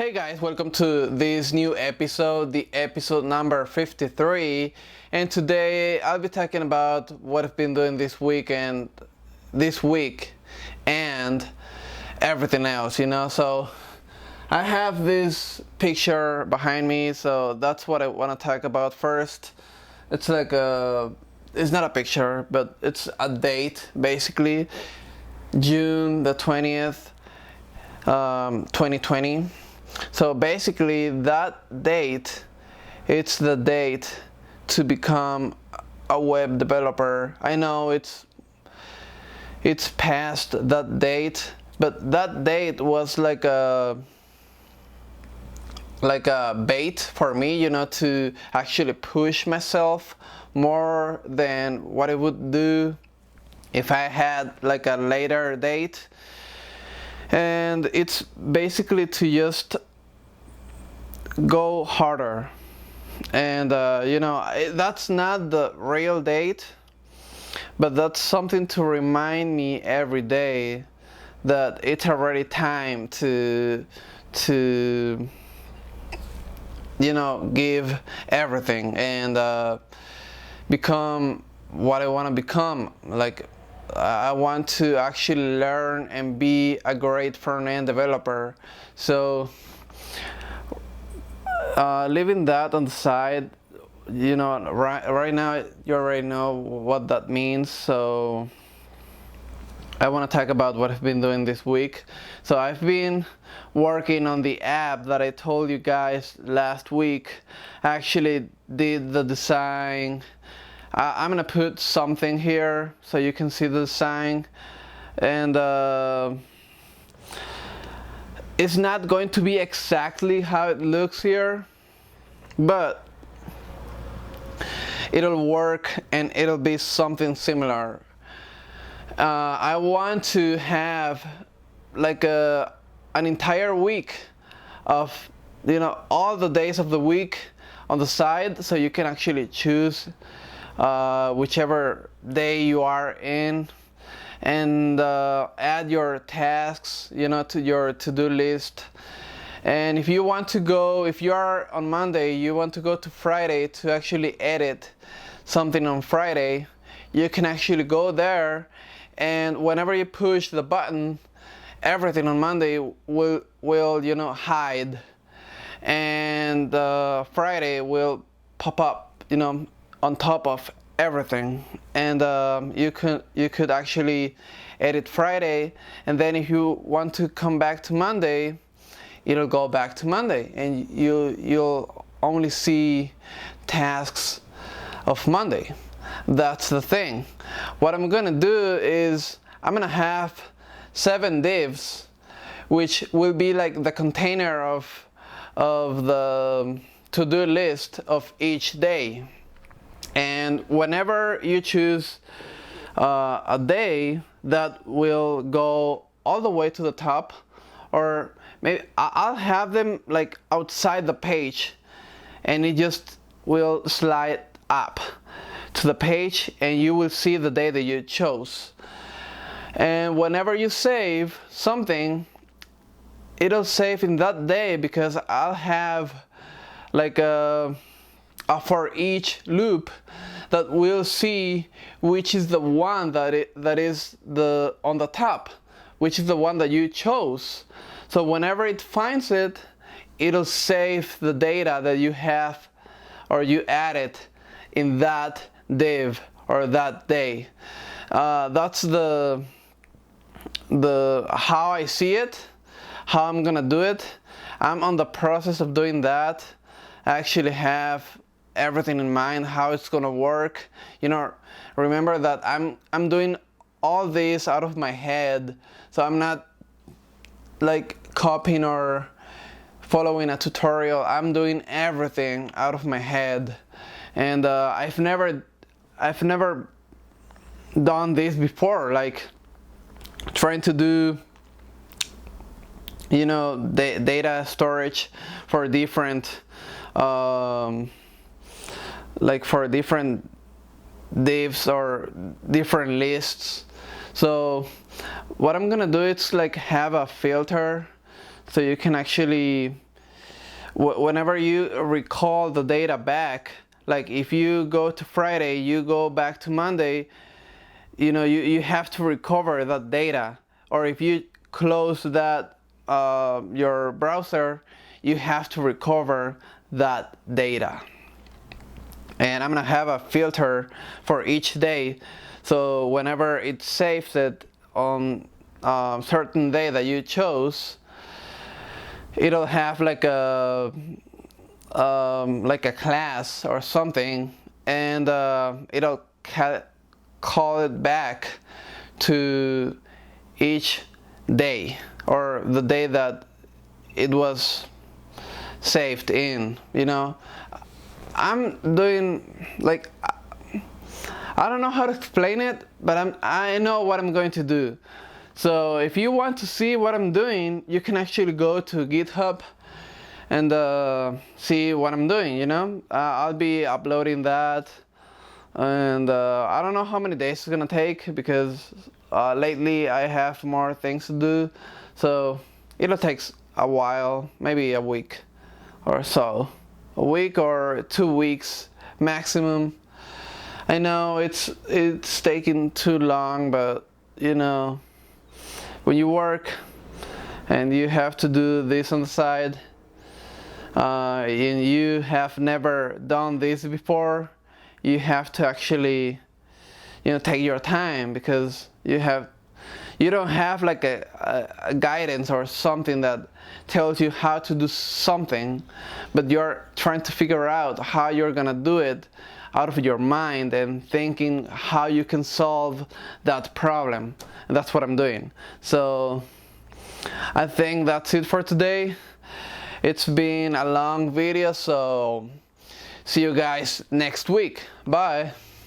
Hey guys, welcome to this new episode, the episode number 53. And today I'll be talking about what I've been doing this week and everything else. So I have this picture behind me, so that's what I want to talk about first. It's like it's not a picture, but it's a date, basically. June the 20th, 2020. So basically that date, it's the date to become a web developer. I know it's past that date, but that date was like a bait for me, to actually push myself more than what I would do if I had like a later date. And it's basically to just go harder. And that's not the real date, but that's something to remind me every day that it's already time to give everything and become what I want to become. Like, I want to actually learn and be a great front-end developer. So leaving that on the side, right now you already know what that means. So I want to talk about what I've been doing this week. So I've been working on the app that I told you guys last week. I actually did the design. I'm gonna put something here so you can see the design, and it's not going to be exactly how it looks here, but it'll work and it'll be something similar. I want to have like an entire week of all the days of the week on the side, so you can actually choose whichever day you are in, and add your tasks to your to-do list. And if you are on Monday, you want to go to Friday to actually edit something on Friday, you can actually go there, and whenever you push the button, everything on Monday will hide, and Friday will pop up on top of everything. And you could actually edit Friday, and then if you want to come back to Monday, it'll go back to Monday, and you'll only see tasks of Monday. That's the thing. What I'm gonna do is I'm gonna have 7 divs, which will be like the container of the to-do list of each day. And whenever you choose a day, that will go all the way to the top, or maybe I'll have them like outside the page, and it just will slide up to the page, and you will see the day that you chose. And whenever you save something, it'll save in that day, because I'll have like a for each loop that will see which is the one that is on the top, which is the one that you chose. So whenever it finds it, it'll save the data that you have or you added in that div or that day. That's the how I see it, how I'm gonna do it. I'm on the process of doing that. I actually have everything in mind, how it's gonna work. Remember that I'm doing all this out of my head, so I'm not like copying or following a tutorial. I'm doing everything out of my head, and I've never done this before, like trying to do data storage for different for different divs or different lists. So what I'm gonna do is like have a filter, so you can actually whenever you recall the data back, like if you go to Friday, you go back to Monday, you have to recover that data. Or if you close that your browser, you have to recover that data. And I'm gonna have a filter for each day, so whenever it saves it on a certain day that you chose, it'll have like a class or something, and it'll call it back to each day, or the day that it was saved in. I'm doing, like, I don't know how to explain it, but I know what I'm going to do. So if you want to see what I'm doing, you can actually go to GitHub and see what I'm doing. I'll be uploading that, and I don't know how many days it's gonna take, because lately I have more things to do, so it'll take a while, maybe a week or so, a week or 2 weeks maximum. I know it's taking too long, but when you work and you have to do this on the side, and you have never done this before, you have to actually take your time, because you don't have like a guidance or something that tells you how to do something, but you're trying to figure out how you're gonna do it out of your mind and thinking how you can solve that problem. And that's what I'm doing. So I think that's it for today. It's been a long video, so see you guys next week. Bye.